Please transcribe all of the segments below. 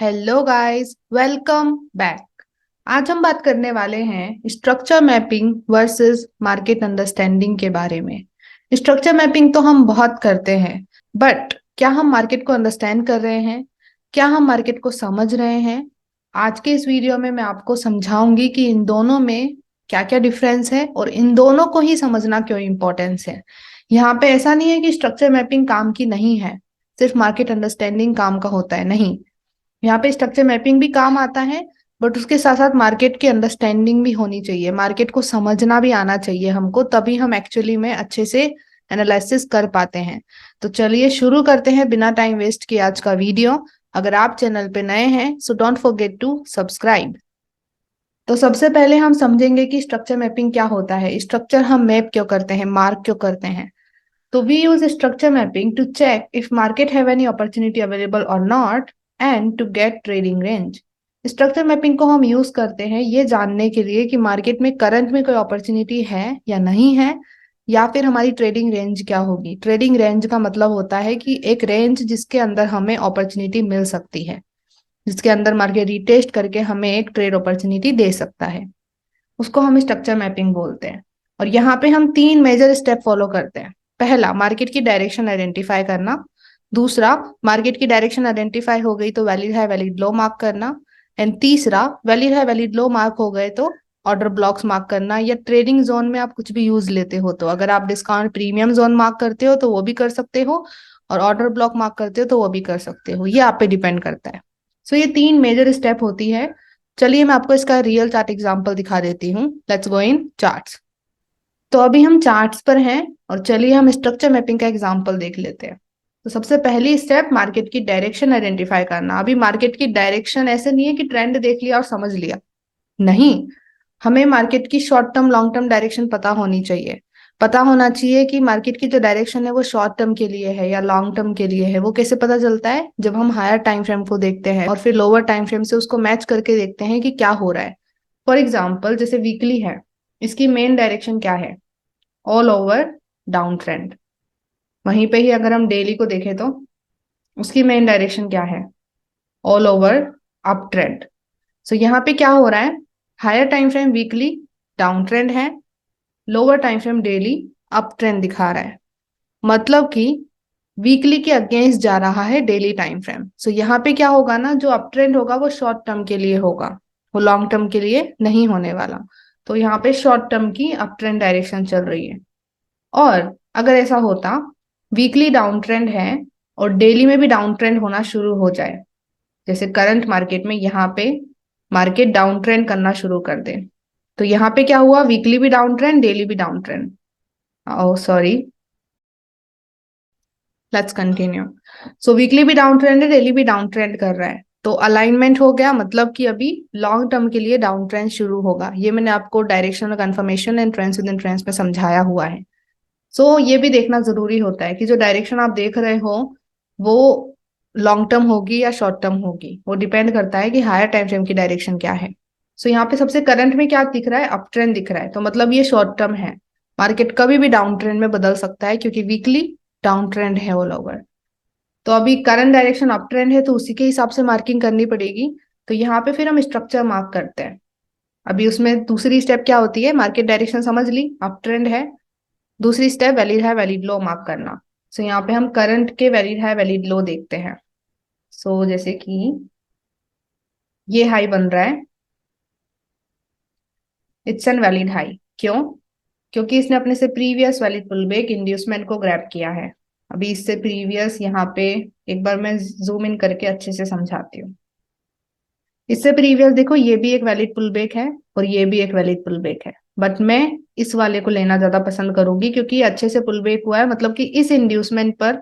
Hello guys, welcome back. आज हम बात करने वाले हैं structure mapping versus market understanding के बारे में। स्ट्रक्चर मैपिंग तो हम बहुत करते हैं, बट क्या हम मार्केट को अंडरस्टैंड कर रहे हैं? क्या हम मार्केट को समझ रहे हैं? आज के इस वीडियो में मैं आपको समझाऊंगी कि इन दोनों में क्या क्या डिफरेंस है और इन दोनों को ही समझना क्यों इम्पोर्टेंस है। यहाँ पे ऐसा नहीं है कि स्ट्रक्चर मैपिंग काम की नहीं है, सिर्फ मार्केट अंडरस्टैंडिंग काम का होता है, नहीं। यहाँ पे स्ट्रक्चर मैपिंग भी काम आता है, बट उसके साथ साथ मार्केट की अंडरस्टैंडिंग भी होनी चाहिए, मार्केट को समझना भी आना चाहिए हमको, तभी हम एक्चुअली में अच्छे से एनालिसिस कर पाते हैं। तो चलिए शुरू करते हैं बिना टाइम वेस्ट किए आज का वीडियो। अगर आप चैनल पे नए हैं so don't forget to subscribe. तो सबसे पहले हम समझेंगे कि स्ट्रक्चर मैपिंग क्या होता है, स्ट्रक्चर हम मैप क्यों करते हैं, मार्क क्यों करते हैं। तो we use structure mapping to check if market have any opportunity available or not and to get trading range। Structure mapping को हम यूज करते हैं ये जानने के लिए कि मार्केट में करंट में कोई अपॉर्चुनिटी है या नहीं है, या फिर हमारी ट्रेडिंग रेंज क्या होगी। ट्रेडिंग रेंज का मतलब होता है कि एक रेंज जिसके अंदर हमें अपॉर्चुनिटी मिल सकती है, जिसके अंदर मार्केट रिटेस्ट करके हमें एक ट्रेड अपॉर्चुनिटी दे सकता है, उसको हम स्ट्रक्चर मैपिंग बोलते हैं। और यहाँ पे हम तीन मेजर स्टेप फॉलो करते हैं। पहला, मार्केट की डायरेक्शन आइडेंटिफाई करना। दूसरा, मार्केट की डायरेक्शन आइडेंटिफाई हो गई तो वैलिड हाई वैलिड लो मार्क करना। एंड तीसरा, वैलिड हाई वैलिड लो मार्क हो गए तो ऑर्डर ब्लॉक्स मार्क करना, या ट्रेडिंग जोन में आप कुछ भी यूज लेते हो, तो अगर आप डिस्काउंट प्रीमियम जोन मार्क करते हो तो वो भी कर सकते हो, और ऑर्डर ब्लॉक मार्क करते हो तो वो भी कर सकते हो, ये आप पे डिपेंड करता है। सो ये तीन मेजर स्टेप होती है। चलिए मैं आपको इसका रियल चार्ट एग्जांपल दिखा देती हूँ। Let's go in charts. तो अभी हम चार्ट्स पर हैं और चलिए हम स्ट्रक्चर मैपिंग का एग्जांपल देख लेते हैं। तो सबसे पहली स्टेप, मार्केट की डायरेक्शन आइडेंटिफाई करना। अभी मार्केट की डायरेक्शन ऐसे नहीं है कि ट्रेंड देख लिया और समझ लिया, नहीं। हमें मार्केट की short term long term direction पता होनी चाहिए। पता होना चाहिए कि मार्केट की जो डायरेक्शन है वो शॉर्ट टर्म के लिए है या लॉन्ग टर्म के लिए है। वो कैसे पता चलता है? जब हम हायर टाइम फ्रेम को देखते हैं और फिर लोअर टाइम फ्रेम से उसको मैच करके देखते हैं कि क्या हो रहा है। फॉर एग्जाम्पल जैसे वीकली है, इसकी मेन डायरेक्शन क्या है? All over down trend. वहीं पे ही अगर हम डेली को देखें तो उसकी मेन डायरेक्शन क्या है? All over up trend. So यहाँ पे क्या हो रहा है? Higher time frame weekly down trend है, lower time frame daily up trend दिखा रहा है। मतलब कि वीकली के अगेंस्ट जा रहा है डेली टाइम फ्रेम। सो यहाँ पे क्या होगा ना, जो अप ट्रेंड होगा वो शॉर्ट टर्म के लिए होगा, वो लॉन्ग टर्म के लिए नहीं होने वाला। तो यहाँ पे शॉर्ट टर्म की अप ट्रेंड डायरेक्शन चल रही है। और अगर ऐसा होता, वीकली डाउन ट्रेंड है और डेली में भी डाउन ट्रेंड होना शुरू हो जाए, जैसे करंट मार्केट में यहाँ पे मार्केट डाउन ट्रेंड करना शुरू कर दे, तो यहाँ पे क्या हुआ? वीकली भी डाउन ट्रेंड, डेली भी down trend. Oh sorry, let's continue. So weekly भी डाउन ट्रेंड है, डेली भी डाउन ट्रेंड कर रहा है, तो अलाइनमेंट हो गया, मतलब कि अभी लॉन्ग टर्म के लिए डाउन ट्रेंड शुरू होगा। ये मैंने आपको directional confirmation and trends with in trends में समझाया हुआ है। सो ये भी देखना जरूरी होता है कि जो डायरेक्शन आप देख रहे हो वो लॉन्ग टर्म होगी या शॉर्ट टर्म होगी, वो डिपेंड करता है कि हायर टाइम फ्रेम की डायरेक्शन क्या है। सो यहाँ पे सबसे करंट में क्या दिख रहा है? अप ट्रेंड दिख रहा है, तो मतलब ये शॉर्ट टर्म है। मार्केट कभी भी डाउन ट्रेंड में बदल सकता है क्योंकि वीकली डाउन ट्रेंड है ऑल ओवर। तो अभी करंट डायरेक्शन अप ट्रेंड है तो उसी के हिसाब से मार्किंग करनी पड़ेगी। तो यहाँ पे फिर हम स्ट्रक्चर मार्क करते हैं। अभी उसमें दूसरी स्टेप क्या होती है? मार्केट डायरेक्शन समझ ली, अप ट्रेंड है। दूसरी स्टेप वैलिड हाई वैलिड लो मार्क करना। सो यहाँ पे हम करंट के वैलिड हाई वैलिड लो देखते हैं। सो जैसे कि ये हाई बन रहा है, इट्स एन वैलिड हाई। क्यों? क्योंकि इसने अपने से प्रीवियस वैलिड पुलबैक इंड्यूसमेंट को ग्रैब किया है। अभी इससे प्रीवियस यहाँ पे एक बार मैं जूम इन करके अच्छे से समझाती हूँ। इससे प्रीवियस देखो, ये भी एक वैलिड पुलबैक है और ये भी एक वैलिड पुलबैक है, बट मैं इस वाले को लेना ज्यादा पसंद करूंगी क्योंकि ये अच्छे से पुलबैक हुआ है, मतलब कि इस इंड्यूसमेंट पर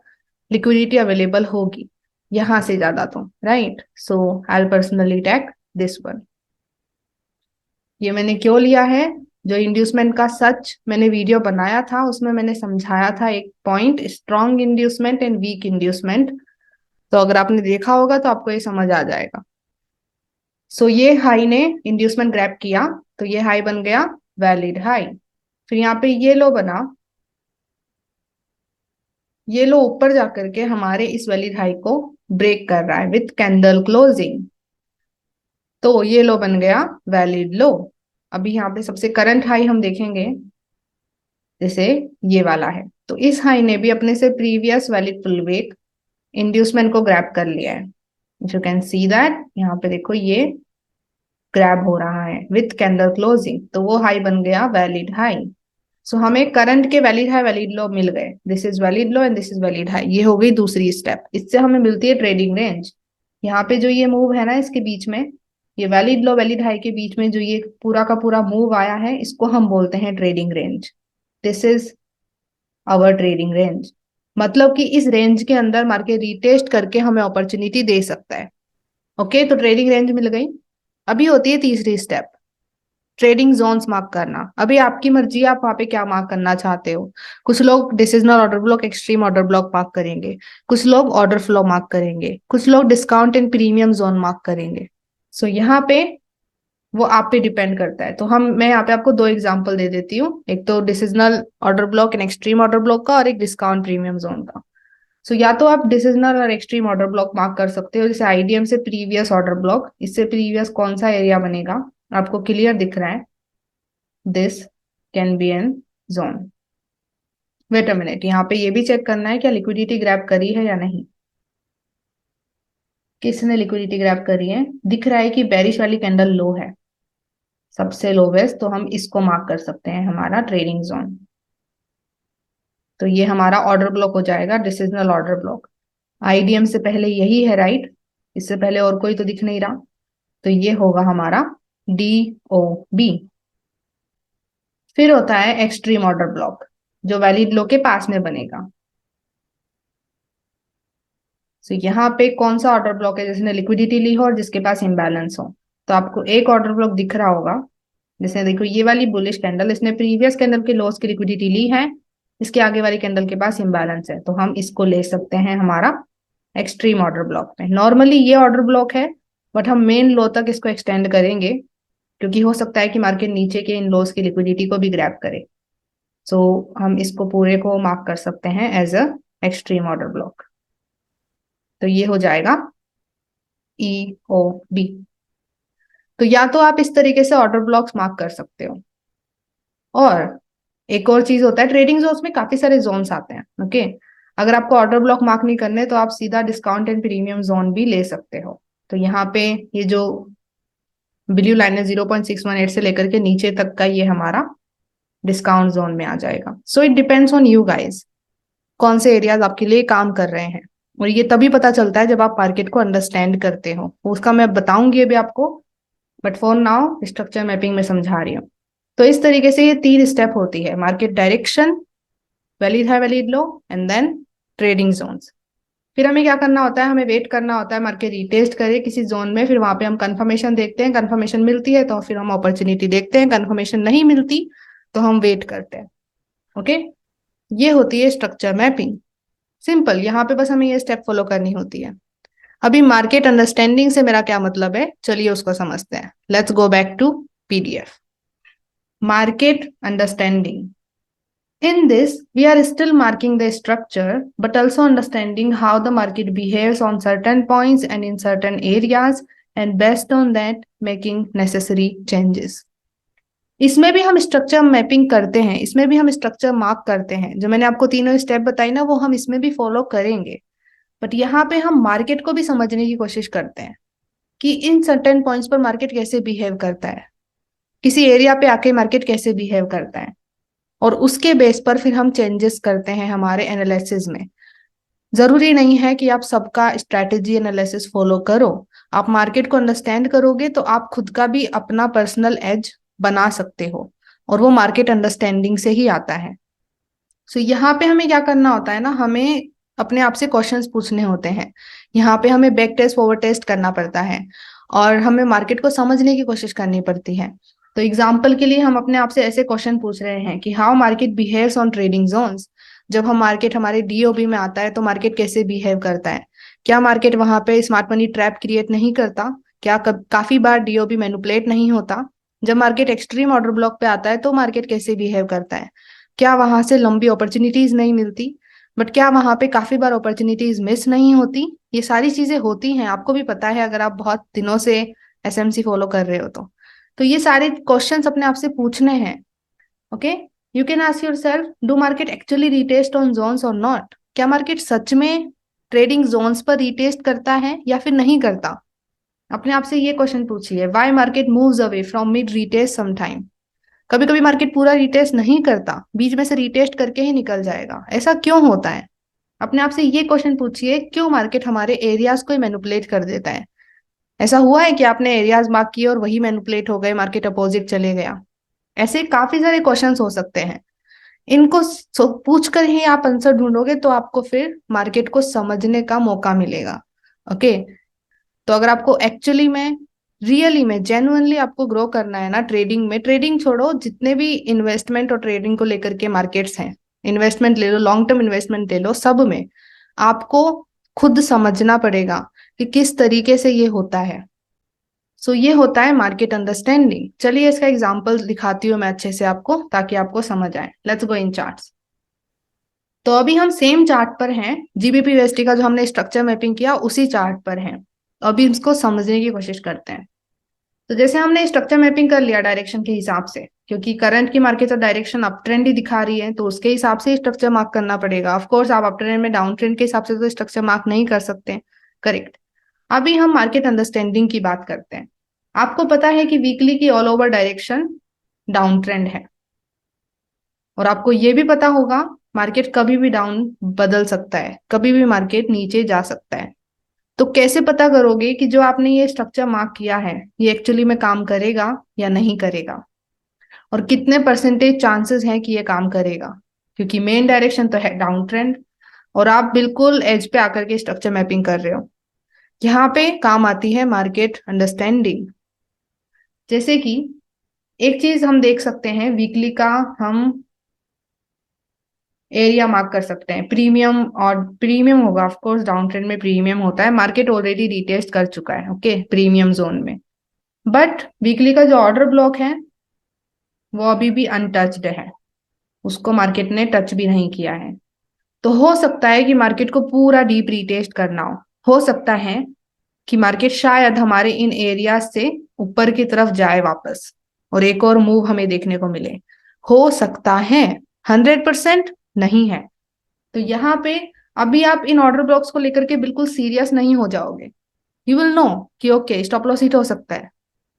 लिक्विडिटी अवेलेबल होगी यहां से ज्यादा, तो right. So I personally take this one. ये मैंने क्यों लिया है? जो इंड्यूसमेंट का सच मैंने वीडियो बनाया था उसमें मैंने समझाया था एक point, strong inducement and weak inducement. तो अगर आपने देखा होगा तो आपको ये समझ आ जाएगा। सो ये हाई ने इंड्यूसमेंट ग्रैब किया, तो ये हाई बन गया वैलिड हाई। फिर यहाँ पे ये लो बना, ये लो ऊपर जाकर के हमारे इस वैलिड हाई को ब्रेक कर रहा है विथ कैंडल क्लोजिंग, तो ये लो बन गया वैलिड लो। अभी यहाँ पे सबसे करंट हाई हम देखेंगे, जैसे ये वाला है, तो इस हाई ने भी अपने से प्रीवियस वैलिड फुल वेक इंड्यूसमेंट को ग्रैब कर लिया है। यू कैन सी दैट, यहाँ पे देखो ये ग्रैब हो रहा है विथ कैंडल क्लोजिंग, तो वो हाई बन गया वैलिड हाई। सो हमें करंट के वैलिड हाई वैलिड लो मिल गए, this is valid low and this is valid high, ये हो गई दूसरी स्टेप। इससे हमें मिलती है ट्रेडिंग रेंज। यहाँ पे जो ये मूव है ना इसके बीच में, ये वैलिड लो वैलिड हाई के बीच में जो ये पूरा का पूरा मूव आया है, इसको हम बोलते हैं trading range. This is our trading range, मतलब कि इस रेंज के अंदर मार्केट रीटेस्ट करके हमें अपॉर्चुनिटी दे सकता है। ओके, तो ट्रेडिंग रेंज मिल गई। अभी होती है तीसरी स्टेप, ट्रेडिंग जोन्स मार्क करना। अभी आपकी मर्जी है आप वहां पे क्या मार्क करना चाहते हो। कुछ लोग decisional order block, extreme order block mark करेंगे, कुछ लोग ऑर्डर फ्लो मार्क करेंगे, कुछ लोग discount and premium zone mark करेंगे। सो यहाँ पे वो आप पे डिपेंड करता है। तो मैं यहाँ पे आपको दो एग्जांपल दे देती हूँ, एक तो decisional order block and extreme order block का, और एक डिस्काउंट प्रीमियम जोन का। सो या तो आप डिसिजनल और एक्सट्रीम ऑर्डर ब्लॉक मार्क कर सकते हो, जैसे आईडीएम से प्रीवियस ऑर्डर ब्लॉक, इससे प्रीवियस कौन सा एरिया बनेगा आपको क्लियर दिख रहा है, this can be an zone. Wait a minute, यहाँ पे ये भी चेक करना है क्या लिक्विडिटी ग्रैब करी है या नहीं। किसने लिक्विडिटी ग्रैब करी है, दिख रहा है कि बेरिश वाली कैंडल लो है, सबसे लोवेस्ट, तो हम इसको मार्क कर सकते हैं हमारा ट्रेडिंग जोन। तो ये हमारा ऑर्डर ब्लॉक हो जाएगा, डिसिजनल ऑर्डर ब्लॉक। आईडीएम से पहले यही है राइट, इससे पहले और कोई तो दिख नहीं रहा, तो ये होगा हमारा डी ओ बी। फिर होता है एक्सट्रीम ऑर्डर ब्लॉक, जो वैलिड लो के पास में बनेगा। तो यहाँ पे कौन सा ऑर्डर ब्लॉक है जिसने लिक्विडिटी ली हो और जिसके पास इम्बैलेंस हो। तो आपको एक ऑर्डर ब्लॉक दिख रहा होगा, जैसे देखो ये वाली बुलिश कैंडल, इसने प्रीवियस कैंडल के लॉस की लिक्विडिटी ली है, इसके आगे वाली कैंडल के पास इम्बैलेंस है, तो हम इसको ले सकते हैं हमारा एक्सट्रीम ऑर्डर ब्लॉक में। नॉर्मली ये ऑर्डर ब्लॉक है, बट हम मेन लो तक इसको एक्सटेंड करेंगे, क्योंकि हो सकता है कि मार्केट नीचे के इन लॉस की लिक्विडिटी को भी ग्रैब करे। सो हम इसको पूरे को मार्क कर सकते हैं as a extreme order block. तो ये हो जाएगा ई ओ बी। तो या तो आप इस तरीके से ऑर्डर ब्लॉक्स मार्क कर सकते हो, और एक और चीज होता है, ट्रेडिंग जोन्स में काफी सारे जोन्स आते हैं। ओके, अगर आपको ऑर्डर ब्लॉक मार्क नहीं करने तो आप सीधा डिस्काउंट एंड प्रीमियम जोन भी ले सकते हो। तो यहाँ पे ये जो ब्लू लाइन है 0.618 से लेकर के नीचे तक का, ये हमारा डिस्काउंट जोन में आ जाएगा। So it depends on you guys, कौन से एरियाज आपके लिए काम कर रहे हैं। और ये तभी पता चलता है जब आप मार्केट को अंडरस्टैंड करते हो, उसका मैं बताऊंगी अभी आपको, but for now structure mapping में समझा रही हूँ। तो इस तरीके से ये तीन स्टेप होती है, market direction, valid high valid low, and then trading zones. फिर हमें क्या करना होता है, हमें वेट करना होता है मार्केट रीटेस्ट करे किसी जोन में, फिर वहां पे हम कंफर्मेशन देखते हैं, कंफर्मेशन मिलती है तो फिर हम अपॉर्चुनिटी देखते हैं, कंफर्मेशन नहीं मिलती तो हम वेट करते हैं। ओके, ये होती है स्ट्रक्चर मैपिंग। सिंपल, यहाँ पे बस हमें ये स्टेप फॉलो करनी होती है। अभी मार्केट अंडरस्टैंडिंग से मेरा क्या मतलब है, चलिए उसको समझते हैं। Let's go back to PDF. Market understanding, in this, we are still marking the structure, but also understanding how the market behaves on certain points and in certain areas, and based on that, making necessary changes. इसमें भी हम structure mapping करते हैं, इसमें भी हम structure mark करते हैं। जो मैंने आपको तीनों स्टेप बताई ना, वो हम इसमें भी फॉलो करेंगे, बट यहाँ पे हम मार्केट को भी समझने की कोशिश करते हैं कि इन सर्टेन पॉइंट्स पर मार्केट कैसे बिहेव करता है, किसी एरिया पे आके मार्केट कैसे बिहेव करता है, और उसके बेस पर फिर हम चेंजेस करते हैं हमारे एनालिसिस में। जरूरी नहीं है कि आप सबका स्ट्रैटेजी एनालिसिस फॉलो करो, आप मार्केट को अंडरस्टैंड करोगे तो आप खुद का भी अपना पर्सनल एज बना सकते हो, और वो मार्केट अंडरस्टैंडिंग से ही आता है। सो यहाँ पे हमें क्या करना होता है ना, हमें अपने आप से क्वेश्चंस पूछने होते हैं। यहाँ पे हमें बैक टेस्ट फॉरवर्ड टेस्ट करना पड़ता है, और हमें मार्केट को समझने की कोशिश करनी पड़ती है। तो एग्जाम्पल के लिए हम अपने आप से ऐसे क्वेश्चन पूछ रहे हैं कि how market behaves on trading zones. जब हम मार्केट हमारे डीओबी में आता है तो मार्केट कैसे बिहेव करता है, क्या मार्केट वहां पे स्मार्ट मनी ट्रैप क्रिएट नहीं करता, क्या काफी बार डीओबी मैनिपुलेट नहीं होता। जब मार्केट एक्सट्रीम ऑर्डर ब्लॉक पे आता है तो मार्केट कैसे बिहेव करता है, क्या वहां से लंबी अपॉर्चुनिटीज नहीं मिलती, बट क्या वहां पे काफी बार अपॉर्चुनिटीज मिस नहीं होती? ये सारी चीजें होती हैं, आपको भी पता है अगर आप बहुत दिनों से एसएमसी फॉलो कर रहे हो तो ये सारे क्वेश्चंस अपने आप से पूछने हैं। Okay, you can ask yourself, do market actually retest on zones और नॉट? क्या मार्केट सच में ट्रेडिंग जोन्स पर रीटेस्ट करता है या फिर नहीं करता? अपने आप से ये क्वेश्चन पूछिए, why market moves away from mid retest sometime? कभी कभी मार्केट पूरा रीटेस्ट नहीं करता, बीच में से रीटेस्ट करके ही निकल जाएगा, ऐसा क्यों होता है? अपने आप से ये क्वेश्चन पूछिए, क्यों मार्केट हमारे एरियाज को मैनिपुलेट कर देता है? ऐसा हुआ है कि आपने एरियाज मार्क किए और वही मैनिपुलेट हो गए, मार्केट अपोजिट चले गया? ऐसे काफी सारे क्वेश्चंस हो सकते हैं। इनको पूछ कर ही आप आंसर ढूंढोगे तो आपको फिर मार्केट को समझने का मौका मिलेगा। ओके, तो अगर आपको एक्चुअली में, रियली में, जेन्युइनली आपको ग्रो करना है ना ट्रेडिंग में, ट्रेडिंग छोड़ो, जितने भी इन्वेस्टमेंट और ट्रेडिंग को लेकर के मार्केट्स हैं, इन्वेस्टमेंट ले लो, लॉन्ग टर्म इन्वेस्टमेंट ले लो, सब में आपको खुद समझना पड़ेगा कि किस तरीके से ये होता है। सो ये होता है मार्केट अंडरस्टैंडिंग। चलिए इसका एग्जांपल दिखाती हूँ मैं अच्छे से आपको, ताकि आपको समझ आए। Let's go in charts. तो अभी हम सेम चार्ट पर हैं, जीबीपी यूएसडी का जो हमने स्ट्रक्चर मैपिंग किया उसी चार्ट पर हैं। अभी इसको समझने की कोशिश करते हैं। तो जैसे हमने स्ट्रक्चर मैपिंग कर लिया डायरेक्शन के हिसाब से, क्योंकि करंट की मार्केट का डायरेक्शन अप ट्रेंड ही दिखा रही है, तो उसके हिसाब से स्ट्रक्चर मार्क करना पड़ेगा। ऑफ कोर्स आप अप ट्रेंड में डाउन ट्रेंड के हिसाब से तो स्ट्रक्चर मार्क नहीं कर सकते, करेक्ट। अभी हम मार्केट अंडरस्टैंडिंग की बात करते हैं। आपको पता है कि वीकली की all over direction down trend है, और आपको ये भी पता होगा मार्केट कभी भी डाउन बदल सकता है, कभी भी मार्केट नीचे जा सकता है। तो कैसे पता करोगे कि जो आपने ये स्ट्रक्चर मार्क किया है ये एक्चुअली में काम करेगा या नहीं करेगा, और कितने परसेंटेज चांसेस हैं कि ये काम करेगा? क्योंकि मेन डायरेक्शन तो है डाउन ट्रेंड, और आप बिल्कुल एज पे आकर के स्ट्रक्चर मैपिंग कर रहे हो। यहाँ पे काम आती है मार्केट अंडरस्टैंडिंग। जैसे कि एक चीज हम देख सकते हैं, वीकली का हम एरिया मार्क कर सकते हैं, प्रीमियम, और प्रीमियम होगा ऑफ कोर्स, डाउन ट्रेंड में प्रीमियम होता है, मार्केट ऑलरेडी रिटेस्ट कर चुका है ओके प्रीमियम जोन में। बट वीकली का जो ऑर्डर ब्लॉक है वो अभी भी अनटच्ड है, उसको मार्केट ने टच भी नहीं किया है। तो हो सकता है कि मार्केट को पूरा डीप रीटेस्ट करना हो सकता है कि मार्केट शायद हमारे इन एरिया से ऊपर की तरफ जाए वापस, और एक और मूव हमें देखने को मिले, हो सकता है, 100% नहीं है। तो यहाँ पे अभी आप इन ऑर्डर ब्लॉक्स को लेकर के बिल्कुल सीरियस नहीं हो जाओगे। यू विल नो कि ओके स्टॉप लॉस हिट हो सकता है,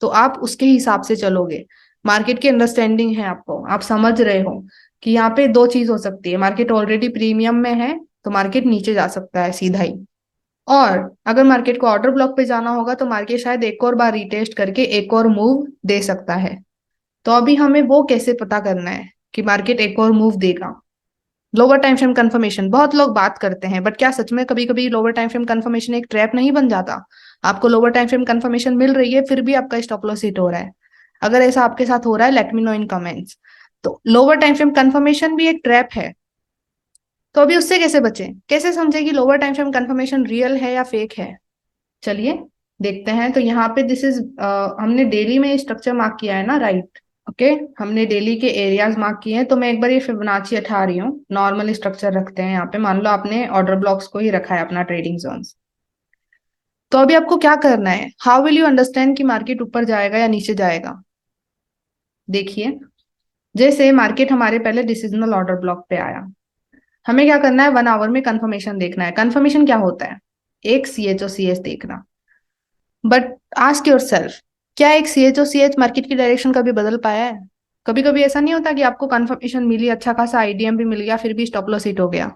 तो आप उसके हिसाब से चलोगे। मार्केट की अंडरस्टैंडिंग है आपको, आप समझ रहे हो कि यहाँ पे दो चीज हो सकती है, मार्केट ऑलरेडी प्रीमियम में है तो मार्केट नीचे जा सकता है सीधा ही, और अगर मार्केट को ऑर्डर ब्लॉक पे जाना होगा तो मार्केट शायद एक और बार रिटेस्ट करके एक और मूव दे सकता है। तो अभी हमें वो कैसे पता करना है कि मार्केट एक और मूव देगा? लोअर टाइम फ्रेम कंफर्मेशन बहुत लोग बात करते हैं, बट क्या सच में कभी कभी लोअर टाइम फ्रेम कंफर्मेशन एक ट्रैप नहीं बन जाता? आपको लोअर टाइम फ्रेम कंफर्मेशन मिल रही है फिर भी आपका स्टॉप लॉस हिट हो रहा है। अगर ऐसा आपके साथ हो रहा है, लेट मी नो इन कमेंट्स। तो लोअर टाइम फ्रेम कंफर्मेशन भी एक ट्रैप है, तो अभी उससे कैसे बचें, कैसे समझे कि lower time frame confirmation real है या फेक है? चलिए देखते हैं। तो यहाँ पे दिस इज, हमने डेली में स्ट्रक्चर मार्क किया है ना, राइट? ओके, हमने डेली के एरियाज मार्क किए हैं। तो मैं एक बार ये फिबोनाची हटा रही हूँ, नॉर्मल स्ट्रक्चर रखते हैं यहाँ पे। मान लो आपने ऑर्डर ब्लॉक्स को ही रखा है अपना ट्रेडिंग जोन्स। तो अभी आपको क्या करना है, हाउ विल यू अंडरस्टैंड कि मार्केट ऊपर जाएगा या नीचे जाएगा? देखिए, जैसे मार्केट हमारे पहले डिसिजनल ऑर्डर ब्लॉक पे आया, हमें क्या करना है, 1 आवर में कंफर्मेशन देखना है। कंफर्मेशन क्या होता है? एक CH और CS देखना। बट आस्क योर सेल्फ, क्या एक CH और CS मार्केट की डायरेक्शन कभी बदल पाया है? कभी कभी ऐसा नहीं होता कि आपको कंफर्मेशन मिली, अच्छा खासा आईडीएम भी मिल गया, फिर भी स्टॉप लॉस हिट हो गया?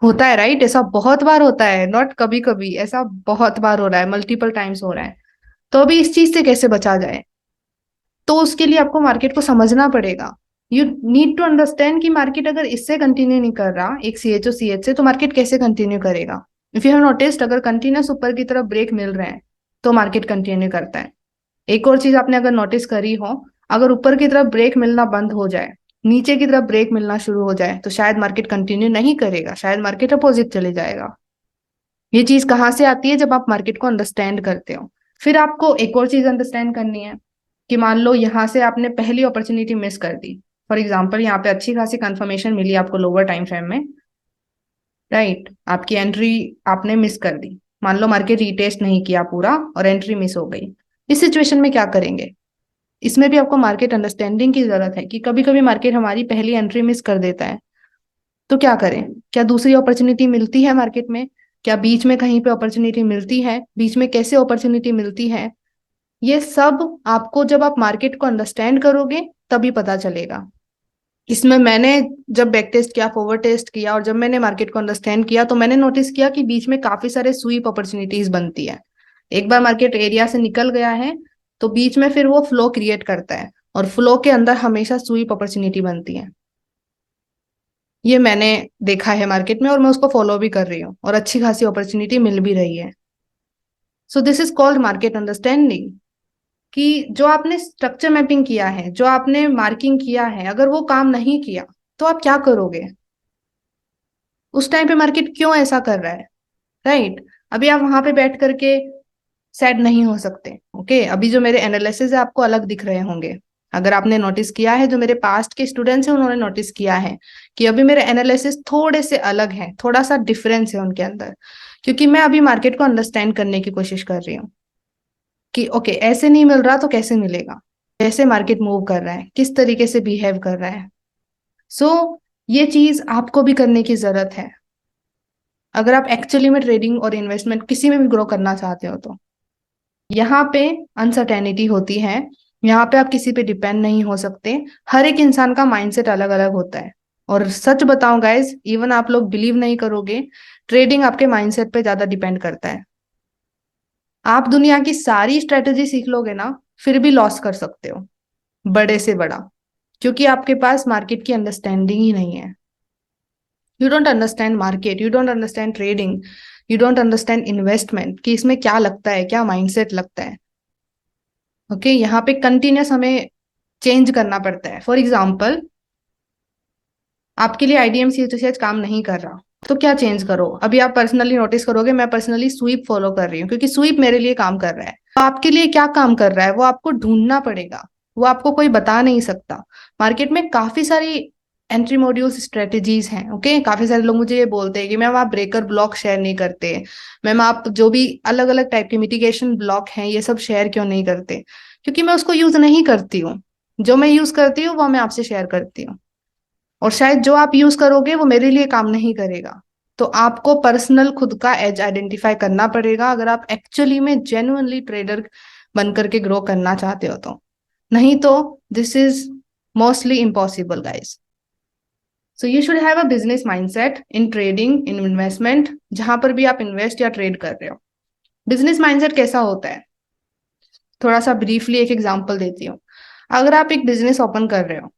होता है राइट, ऐसा बहुत बार होता है, नॉट कभी कभी, ऐसा बहुत बार हो रहा है, मल्टीपल टाइम्स हो रहा है। तो अभी इस चीज से कैसे बचा जाए? तो उसके लिए आपको मार्केट को समझना पड़ेगा। यू नीड टू अंडरस्टैंड कि मार्केट अगर इससे कंटिन्यू नहीं कर रहा, एक CH और CH से, तो मार्केट कैसे कंटिन्यू करेगा? इफ यू हैव नोटिस्ड, अगर कंटिन्यूस ऊपर की तरफ ब्रेक मिल रहे हैं तो मार्केट कंटिन्यू करता है। एक और चीज आपने अगर नोटिस करी हो, अगर ऊपर की तरफ ब्रेक मिलना बंद हो जाए, नीचे की तरफ ब्रेक मिलना शुरू हो जाए, तो शायद मार्केट कंटिन्यू नहीं करेगा, शायद मार्केट अपोजिट चले जाएगा। ये चीज कहाँ से आती है? जब आप मार्केट को अंडरस्टैंड करते हो। फिर आपको एक और चीज अंडरस्टैंड करनी है कि मान लो यहाँ से आपने पहली अपॉर्चुनिटी मिस कर दी। फॉर एग्जाम्पल यहाँ पे अच्छी खासी कंफर्मेशन मिली आपको लोअर टाइम फ्रेम में, राइट, आपकी एंट्री आपने मिस कर दी। मान लो मार्केट रीटेस्ट नहीं किया पूरा और एंट्री मिस हो गई। इस सिचुएशन में क्या करेंगे? इसमें भी आपको मार्केट अंडरस्टैंडिंग की जरूरत है कि कभी कभी मार्केट हमारी पहली एंट्री मिस कर देता है। तो क्या करें? क्या दूसरी अपॉर्चुनिटी मिलती है मार्केट में? क्या बीच में कहीं पे अपॉर्चुनिटी मिलती है? बीच में कैसे अपॉर्चुनिटी मिलती है? ये सब आपको जब आप मार्केट को अंडरस्टैंड करोगे तभी पता चलेगा। इसमें मैंने जब बैक टेस्ट किया, फॉरवर्ड टेस्ट किया और जब मैंने मार्केट को अंडरस्टैंड किया तो मैंने नोटिस किया कि बीच में काफी सारे स्वीप अपॉर्चुनिटीज बनती है। एक बार मार्केट एरिया से निकल गया है तो बीच में फिर वो फ्लो क्रिएट करता है और फ्लो के अंदर हमेशा स्वीप अपॉर्चुनिटी बनती है। ये मैंने देखा है मार्केट में और मैं उसको फॉलो भी कर रही हूँ और अच्छी खासी अपॉर्चुनिटी मिल भी रही है। So this is called market understanding. कि जो आपने स्ट्रक्चर मैपिंग किया है, जो आपने मार्किंग किया है, अगर वो काम नहीं किया तो आप क्या करोगे? उस टाइम पे मार्केट क्यों ऐसा कर रहा है? राइट। अभी आप वहां पे बैठ करके सैड नहीं हो सकते। ओके, अभी जो मेरे एनालिसिस है आपको अलग दिख रहे होंगे। अगर आपने नोटिस किया है, जो मेरे पास्ट के स्टूडेंट्स हैं उन्होंने नोटिस किया है कि अभी मेरे एनालिसिस थोड़े से अलग हैं, थोड़ा सा डिफरेंस है उनके अंदर। क्योंकि मैं अभी मार्केट को अंडरस्टैंड करने की कोशिश कर रही हूँ कि ओके, ऐसे नहीं मिल रहा तो कैसे मिलेगा, कैसे मार्केट मूव कर रहा है, किस तरीके से बिहेव कर रहा है। सो ये चीज आपको भी करने की जरूरत है अगर आप एक्चुअली में ट्रेडिंग और इन्वेस्टमेंट किसी में भी ग्रो करना चाहते हो तो। यहाँ पे अनसर्टेनिटी होती है, यहाँ पे आप किसी पे डिपेंड नहीं हो सकते। हर एक इंसान का माइंडसेट अलग अलग होता है। और सच बताऊं गाइज, इवन आप लोग बिलीव नहीं करोगे, ट्रेडिंग आपके माइंडसेट पे ज्यादा डिपेंड करता है। आप दुनिया की सारी स्ट्रेटेजी सीख लोगे ना, फिर भी लॉस कर सकते हो, बड़े से बड़ा। क्योंकि आपके पास मार्केट की अंडरस्टैंडिंग ही नहीं है। You don't understand market, you don't understand trading, you don't understand investment कि इसमें क्या लगता है, क्या माइंडसेट लगता है। ओके, यहाँ पे कंटिन्यूस हमें चेंज करना पड़ता है। फॉर एग्जाम्पल, आपके लिए आईडीएम सीएचओसीएच काम नहीं कर रहा तो क्या चेंज करो? अभी आप पर्सनली नोटिस करोगे, मैं पर्सनली स्वीप फॉलो कर रही हूँ क्योंकि स्वीप मेरे लिए काम कर रहा है। तो आपके लिए क्या काम कर रहा है वो आपको ढूंढना पड़ेगा, वो आपको कोई बता नहीं सकता। मार्केट में काफी सारी एंट्री मॉड्यूल्स स्ट्रेटेजीज हैं। ओके, काफी सारे लोग मुझे ये बोलते हैं कि मैम आप ब्रेकर ब्लॉक शेयर नहीं करते, मैम आप जो भी अलग अलग टाइप के मिटिगेशन ब्लॉक हैं ये सब शेयर क्यों नहीं करते? क्योंकि मैं उसको यूज नहीं करती हूँ। जो मैं यूज करती हूँ वो मैं आपसे शेयर करती हूँ। और शायद जो आप यूज करोगे वो मेरे लिए काम नहीं करेगा। तो आपको पर्सनल खुद का एज आइडेंटिफाई करना पड़ेगा अगर आप एक्चुअली में जेन्युइनली ट्रेडर बन करके ग्रो करना चाहते हो तो। नहीं तो this is mostly impossible guys. So you should have a business mindset in trading, in investment, जहां पर भी आप इन्वेस्ट या ट्रेड कर रहे हो। बिजनेस माइंडसेट कैसा होता है? थोड़ा सा ब्रीफली एक एग्जांपल देती हूँ। अगर आप एक बिजनेस ओपन कर रहे हो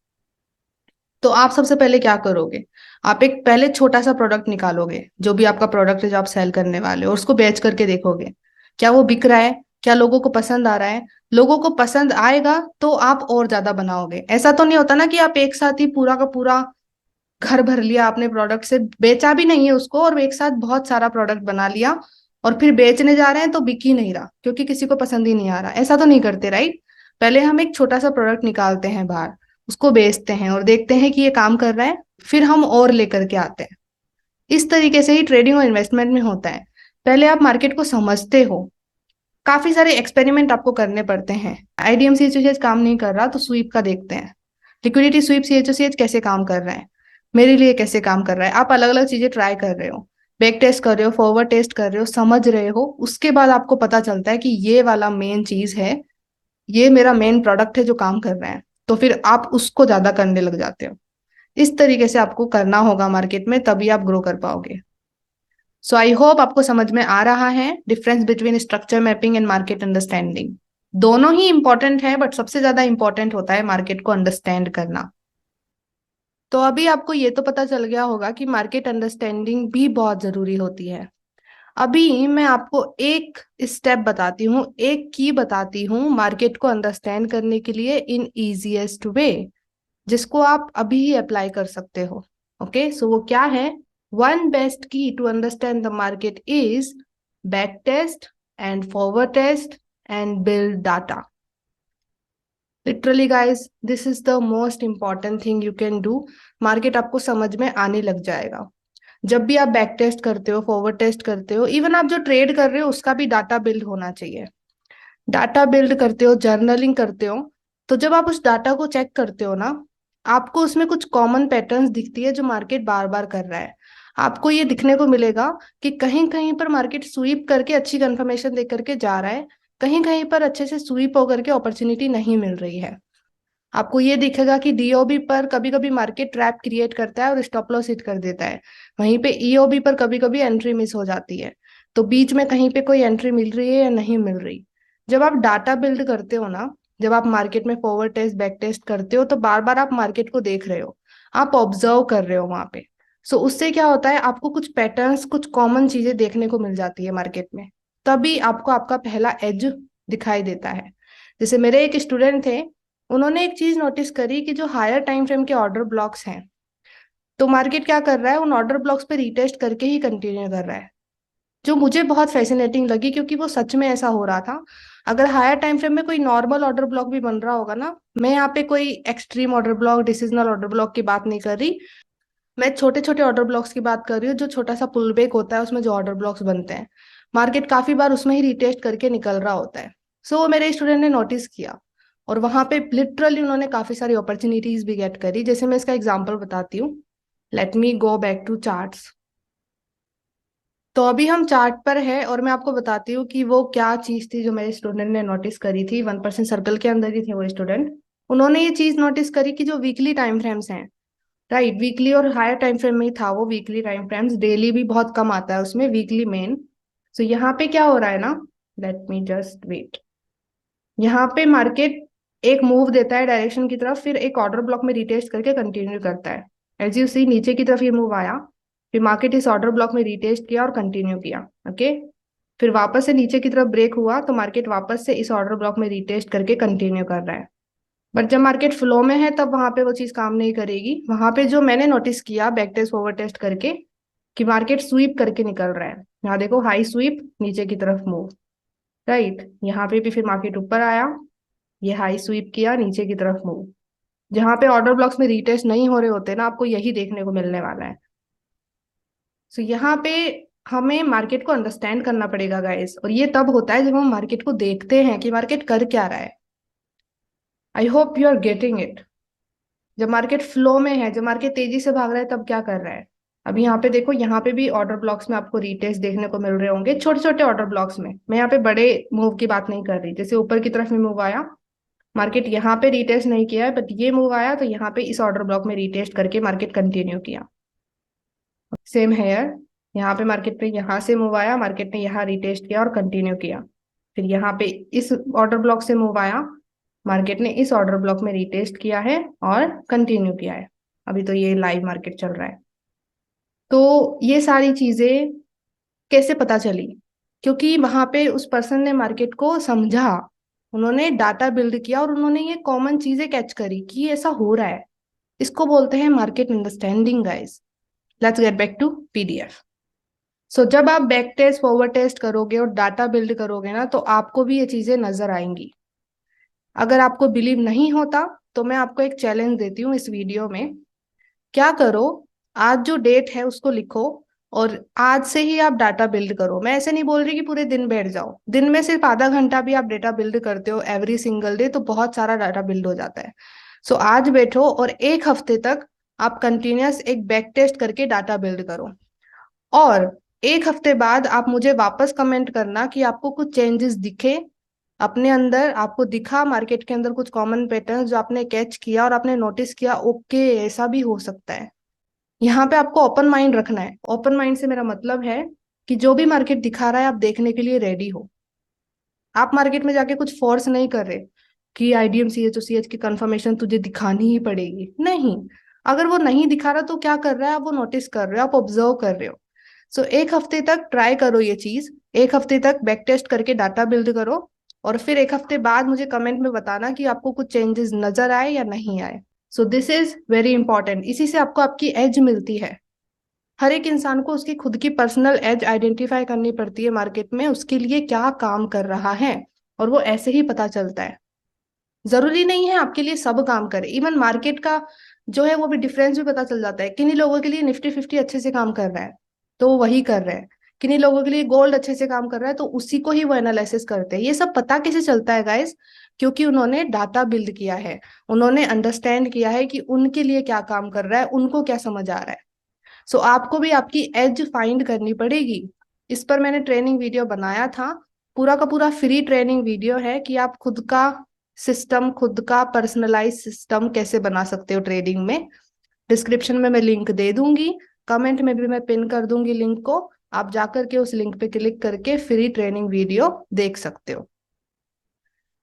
तो आप सबसे पहले क्या करोगे? आप एक पहले छोटा सा प्रोडक्ट निकालोगे, जो भी आपका प्रोडक्ट है जो आप सेल करने वाले हो, उसको बेच करके देखोगे क्या वो बिक रहा है, क्या लोगों को पसंद आ रहा है। लोगों को पसंद आएगा तो आप और ज्यादा बनाओगे। ऐसा तो नहीं होता ना कि आप एक साथ ही पूरा का पूरा घर भर लिया आपने प्रोडक्ट से, बेचा भी नहीं है उसको और एक साथ बहुत सारा प्रोडक्ट बना लिया और फिर बेचने जा रहे हैं तो बिक ही नहीं रहा क्योंकि किसी को पसंद ही नहीं आ रहा। ऐसा तो नहीं करते, राइट? पहले हम एक छोटा सा प्रोडक्ट निकालते हैं बाहर, उसको बेचते हैं और देखते हैं कि ये काम कर रहा है, फिर हम और लेकर के आते हैं। इस तरीके से ही ट्रेडिंग और इन्वेस्टमेंट में होता है। पहले आप मार्केट को समझते हो, काफी सारे एक्सपेरिमेंट आपको करने पड़ते हैं। आईडीएम सीएचओसीएच काम नहीं कर रहा तो स्वीप का देखते हैं, लिक्विडिटी स्वीप सीएचओसीएच कैसे काम कर रहा है, मेरे लिए कैसे काम कर रहा है। आप अलग अलग चीजें ट्राई कर रहे हो, बैक टेस्ट कर रहे हो, फॉरवर्ड टेस्ट कर रहे हो, समझ रहे हो, उसके बाद आपको पता चलता है कि ये वाला मेन चीज है, ये मेरा मेन प्रोडक्ट है जो काम कर रहा है। तो फिर आप उसको ज्यादा करने लग जाते हो। इस तरीके से आपको करना होगा मार्केट में, तभी आप ग्रो कर पाओगे। सो आई होप आपको समझ में आ रहा है difference between structure mapping and market understanding. दोनों ही इंपॉर्टेंट है बट सबसे ज्यादा इंपॉर्टेंट होता है मार्केट को अंडरस्टैंड करना। तो अभी आपको ये तो पता चल गया होगा कि मार्केट अंडरस्टैंडिंग भी बहुत जरूरी होती है। अभी मैं आपको एक स्टेप बताती हूँ, एक की बताती हूँ मार्केट को अंडरस्टैंड करने के लिए इन इजीएस्ट वे, जिसको आप अभी ही अप्लाई कर सकते हो। ओके, सो वो क्या है? One best key to understand the market is back test and forward test and build data. Literally guys, this is the most important thing you can do. Market आपको समझ में आने लग जाएगा। जब भी आप बैक टेस्ट करते हो, फॉरवर्ड टेस्ट करते हो, इवन आप जो ट्रेड कर रहे हो उसका भी डाटा बिल्ड होना चाहिए। डाटा बिल्ड करते हो, जर्नलिंग करते हो, तो जब आप उस डाटा को चेक करते हो ना, आपको उसमें कुछ कॉमन पैटर्न्स दिखती है जो मार्केट बार बार कर रहा है। आपको ये दिखने को मिलेगा कि कहीं कहीं पर मार्केट स्वीप करके अच्छी कंफर्मेशन दे करके जा रहा है, कहीं कहीं पर अच्छे से स्वीप होकर के अपॉर्चुनिटी नहीं मिल रही है। आपको ये दिखेगा कि डीओबी पर कभी कभी मार्केट ट्रैप क्रिएट करता है और स्टॉप लॉस हिट कर देता है। वहीं पे ईओबी पर कभी कभी एंट्री मिस हो जाती है। तो बीच में कहीं पे कोई एंट्री मिल रही है या नहीं मिल रही। जब आप डाटा बिल्ड करते हो ना, जब आप मार्केट में फॉरवर्ड टेस्ट बैक टेस्ट करते हो, तो बार बार आप मार्केट को देख रहे हो, आप ऑब्जर्व कर रहे हो वहां पे। सो उससे क्या होता है, आपको कुछ पैटर्न्स, कुछ कॉमन चीजें देखने को मिल जाती है मार्केट में। तभी आपको आपका पहला एज दिखाई देता है। जैसे मेरे एक स्टूडेंट थे, उन्होंने एक चीज नोटिस करी कि जो हायर टाइम फ्रेम के ऑर्डर ब्लॉक्स हैं, तो मार्केट क्या कर रहा है, उन ऑर्डर ब्लॉक्स पे रीटेस्ट करके ही कंटिन्यू कर रहा है। जो मुझे बहुत फैसिनेटिंग लगी, क्योंकि वो सच में ऐसा हो रहा था। अगर हायर टाइम फ्रेम में कोई नॉर्मल ऑर्डर ब्लॉक भी बन रहा होगा ना, मैं यहाँ पे कोई extreme order block, decisional order block की बात नहीं कर रही, मैं छोटे छोटे ऑर्डर ब्लॉक्स की बात कर रही हूँ, जो छोटा सा पुल बैक होता है उसमें जो ऑर्डर ब्लॉक्स बनते हैं, मार्केट काफी बार उसमें ही रिटेस्ट करके निकल रहा होता है। सो मेरे स्टूडेंट ने नोटिस किया, और वहां पे लिटरली उन्होंने काफी सारी अपॉर्चुनिटीज भी गेट करी। जैसे मैं इसका एग्जांपल बताती हूँ। Let me go back to charts. तो अभी हम चार्ट पर है, और मैं आपको बताती हूँ कि वो क्या चीज थी जो मेरे स्टूडेंट ने नोटिस करी थी। 1% सर्कल के अंदर ही थे वो स्टूडेंट। उन्होंने ये चीज नोटिस करी कि जो वीकली टाइम फ्रेम्स हैं, राइट, वीकली और हायर टाइम फ्रेम में ही था वो। वीकली टाइम फ्रेम्स, डेली भी बहुत कम आता है उसमें, वीकली मेन। सो यहाँ पे क्या हो रहा है ना, लेट मी जस्ट वेट। यहाँ पे मार्केट एक मूव देता है डायरेक्शन की तरफ, फिर एक ऑर्डर ब्लॉक में रिटेस्ट करके कंटिन्यू करता है। एज यू सी, नीचे की तरफ ये मूव आया, फिर मार्केट इस ऑर्डर ब्लॉक में रिटेस्ट किया और कंटिन्यू किया। ओके, फिर वापस से नीचे की तरफ ब्रेक हुआ, तो मार्केट वापस से इस ऑर्डर ब्लॉक में रिटेस्ट करके कंटिन्यू कर रहा है। बट जब मार्केट फ्लो में है, तब वहां पे वो चीज काम नहीं करेगी। वहां पे जो मैंने नोटिस किया बैक टेस्ट फॉरवर्ड टेस्ट करके, कि मार्केट स्वीप करके निकल रहा है। यहाँ देखो, हाई स्वीप, नीचे की तरफ मूव, राइट। यहाँ पे भी फिर मार्केट ऊपर आया, ये हाई स्वीप किया, नीचे की तरफ मूव। जहां पे ऑर्डर ब्लॉक्स में रीटेस्ट नहीं हो रहे होते ना, आपको यही देखने को मिलने वाला है। सो यहाँ पे हमें मार्केट को अंडरस्टैंड करना पड़ेगा गाइस, और ये तब होता है जब हम मार्केट को देखते हैं कि मार्केट कर क्या रहा है। I hope you are getting it. जब मार्केट फ्लो में है, जब मार्केट तेजी से भाग रहा है, तब क्या कर रहा है। अभी यहाँ पे देखो, यहाँ पे भी ऑर्डर ब्लॉक्स में आपको रीटेस्ट देखने को मिल रहे होंगे, छोटे छोटे ऑर्डर ब्लॉक्स में। मैं यहाँ पे बड़े मूव की बात नहीं कर रही। जैसे ऊपर की तरफ में मूव आया, मार्केट यहाँ पे रीटेस्ट नहीं किया है, बट ये मूव आया तो यहाँ पे इस ऑर्डर ब्लॉक में रीटेस्ट करके मार्केट कंटिन्यू किया। सेम है यार, यहाँ पे मार्केट पे यहाँ से मूव आया, मार्केट ने यहाँ रिटेस्ट किया और कंटिन्यू किया। फिर यहाँ पे इस ऑर्डर ब्लॉक से मूव आया, मार्केट ने इस ऑर्डर ब्लॉक में रिटेस्ट किया है और कंटिन्यू किया है। अभी तो ये लाइव मार्केट चल रहा है। तो ये सारी चीजें कैसे पता चली, क्योंकि वहां पे उस पर्सन ने मार्केट को समझा, उन्होंने डाटा बिल्ड किया, और उन्होंने ये कॉमन चीजें कैच करी कि ये ऐसा हो रहा है। इसको बोलते हैं market understanding guys. Let's get back to PDF. So जब आप बैक टेस्ट फॉरवर्ड टेस्ट करोगे और डाटा बिल्ड करोगे ना, तो आपको भी ये चीजें नजर आएंगी। अगर आपको बिलीव नहीं होता, तो मैं आपको एक चैलेंज देती हूँ इस वीडियो में। क्या करो, आज जो डेट है उसको लिखो, और आज से ही आप डाटा बिल्ड करो। मैं ऐसे नहीं बोल रही कि पूरे दिन बैठ जाओ, दिन में सिर्फ आधा घंटा भी आप डेटा बिल्ड करते हो एवरी सिंगल डे, तो बहुत सारा डाटा बिल्ड हो जाता है। सो आज बैठो और एक हफ्ते तक आप कंटिन्यूअस एक बैक टेस्ट करके डाटा बिल्ड करो, और एक हफ्ते बाद आप मुझे वापस कमेंट करना कि आपको कुछ चेंजेस दिखे अपने अंदर, आपको दिखा मार्केट के अंदर कुछ कॉमन पैटर्न जो आपने कैच किया और आपने नोटिस किया, ओके ऐसा भी हो सकता है। यहाँ पे आपको ओपन माइंड रखना है। ओपन माइंड से मेरा मतलब है कि जो भी मार्केट दिखा रहा है, आप देखने के लिए रेडी हो। आप मार्केट में जाके कुछ फोर्स नहीं कर रहे कि आईडीएम सीएच और सीएच की कंफर्मेशन तुझे दिखानी ही पड़ेगी, नहीं। अगर वो नहीं दिखा रहा तो क्या कर रहा है, आप वो नोटिस कर रहे हो, आप ऑब्जर्व कर रहे हो। सो एक हफ्ते तक ट्राई करो ये चीज, एक हफ्ते तक बैक टेस्ट करके डाटा बिल्ड करो, और फिर एक हफ्ते बाद मुझे कमेंट में बताना कि आपको कुछ चेंजेस नजर आए या नहीं आए। So this is very important. इसी से आपको आपकी एज मिलती है। हर एक इंसान को उसकी खुद की पर्सनल एज आइडेंटिफाई करनी पड़ती है मार्केट में, उसके लिए क्या काम कर रहा है, और वो ऐसे ही पता चलता है। जरूरी नहीं है आपके लिए सब काम करे। इवन मार्केट का जो है वो भी डिफरेंस भी पता चल जाता है। किन्हीं लोगों के लिए निफ्टी 50 अच्छे से काम कर रहा है तो वो वही कर रहे हैं, किन्हीं लोगों के लिए गोल्ड अच्छे से काम कर रहा है तो उसी को ही वो एनालिसिस करते हैं। ये सब पता कैसे चलता है गाइस? क्योंकि उन्होंने डाटा बिल्ड किया है, उन्होंने अंडरस्टैंड किया है कि उनके लिए क्या काम कर रहा है, उनको क्या समझ आ रहा है। सो आपको भी आपकी एज फाइंड करनी पड़ेगी। इस पर मैंने ट्रेनिंग वीडियो बनाया था, पूरा का पूरा फ्री ट्रेनिंग वीडियो है कि आप खुद का सिस्टम, खुद का पर्सनलाइज सिस्टम कैसे बना सकते हो ट्रेडिंग में। डिस्क्रिप्शन में मैं लिंक दे दूंगी, कमेंट में भी मैं पिन कर दूंगी लिंक को, आप जाकर के उस लिंक पे क्लिक करके फ्री ट्रेनिंग वीडियो देख सकते हो।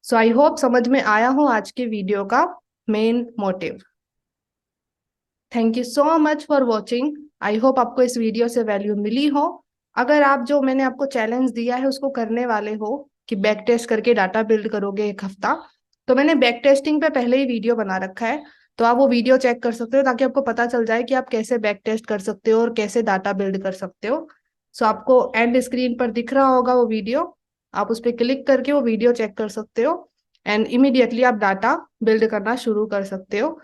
सो आई होप समझ में आया हो आज के वीडियो का main motive. Thank you so much for watching. I hope आपको इस वीडियो से वैल्यू मिली हो। अगर आप जो मैंने आपको चैलेंज दिया है उसको करने वाले हो कि बैक टेस्ट करके डाटा बिल्ड करोगे 1 हफ्ता, तो मैंने बैक टेस्टिंग पे पहले ही वीडियो बना रखा है, तो आप वो वीडियो चेक कर सकते हो ताकि आपको पता चल जाए कि आप कैसे बैक टेस्ट कर सकते हो और कैसे डाटा बिल्ड कर सकते हो। सो आपको एंड स्क्रीन पर दिख रहा होगा वो वीडियो, आप उस पर क्लिक करके वो वीडियो चेक कर सकते हो एंड इमीडिएटली आप डाटा बिल्ड करना शुरू कर सकते हो।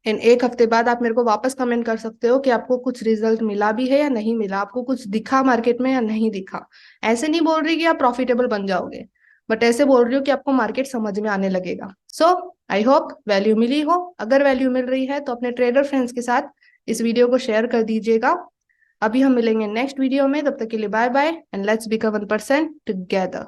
एंड 1 हफ्ते बाद आप मेरे को वापस कमेंट कर सकते हो कि आपको कुछ रिजल्ट मिला भी है या नहीं मिला, आपको कुछ दिखा मार्केट में या नहीं दिखा। ऐसे नहीं बोल रही कि आप प्रॉफिटेबल बन जाओगे, बट ऐसे बोल रही हूँ कि आपको मार्केट समझ में आने लगेगा। सो आई होप वैल्यू मिली हो। अगर वैल्यू मिल रही है तो अपने ट्रेडर फ्रेंड्स के साथ इस वीडियो को शेयर कर दीजिएगा। अभी हम मिलेंगे नेक्स्ट वीडियो में, तब तक के लिए bye bye and let's become 1% together.